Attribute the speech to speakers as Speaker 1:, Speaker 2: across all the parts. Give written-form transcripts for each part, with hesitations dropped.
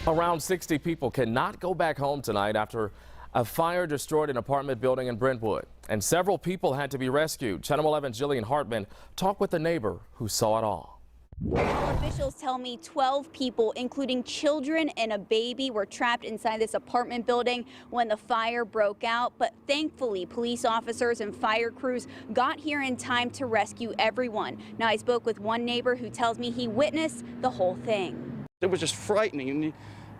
Speaker 1: Around 60 people cannot go back home tonight after a fire destroyed an apartment building in Brentwood, and several people had to be rescued. Channel 11's Jillian Hartman talked with a neighbor who saw it all.
Speaker 2: Officials tell me 12 people, including children and a baby, were trapped inside this apartment building when the fire broke out. But thankfully, police officers and fire crews got here in time to rescue everyone. Now, I spoke with one neighbor who tells me he witnessed the whole thing.
Speaker 3: It was just frightening.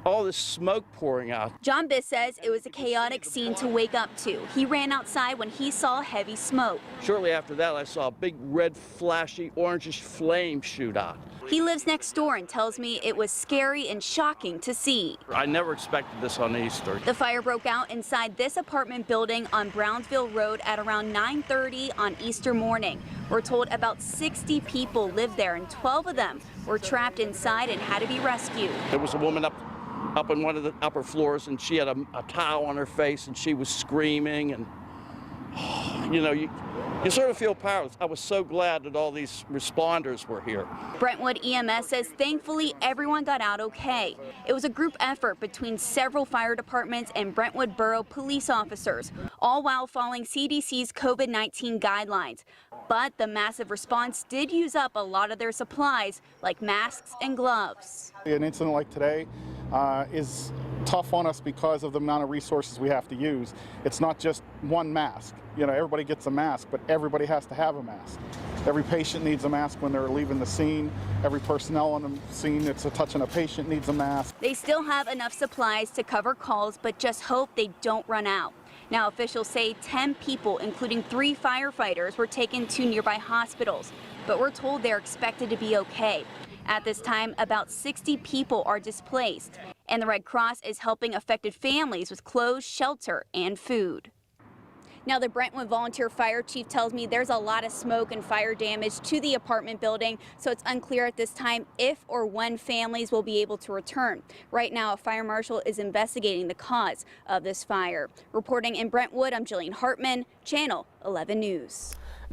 Speaker 3: All this smoke pouring out.
Speaker 2: John Biss says it was a chaotic scene to wake up to. He ran outside when he saw heavy smoke.
Speaker 3: Shortly after that, I saw a big red, flashy, orangish flame shoot out.
Speaker 2: He lives next door and tells me it was scary and shocking to see.
Speaker 3: I never expected this on Easter.
Speaker 2: The fire broke out inside this apartment building on Brownsville Road at around 9:30 on Easter morning. We're told about 60 people lived there, and 12 of them were trapped inside and had to be rescued.
Speaker 3: There was a woman up in one of the upper floors, and she had a towel on her face, and she was screaming, and you know, you sort of feel powerless. I was so glad that all these responders were here.
Speaker 2: Brentwood EMS says thankfully everyone got out okay. It was a group effort between several fire departments and Brentwood Borough police officers, all while following CDC's COVID-19 guidelines. But the massive response did use up a lot of their supplies, like masks and gloves.
Speaker 4: An incident like today is tough on us because of the amount of resources we have to use. It's not just one mask. You know, everybody gets a mask, but everybody has to have a mask. Every patient needs a mask when they're leaving the scene. Every personnel on the scene that's touching a patient needs a mask.
Speaker 2: They still have enough supplies to cover calls, but just hope they don't run out. Now, officials say 10 people, including 3 firefighters, were taken to nearby hospitals, but we're told they're expected to be okay. At this time, about 60 people are displaced, and the Red Cross is helping affected families with clothes, shelter, and food. Now, the Brentwood Volunteer Fire Chief tells me there's a lot of smoke and fire damage to the apartment building, so it's unclear at this time if or when families will be able to return. Right now, a fire marshal is investigating the cause of this fire. Reporting in Brentwood, I'm Jillian Hartman, Channel 11 News.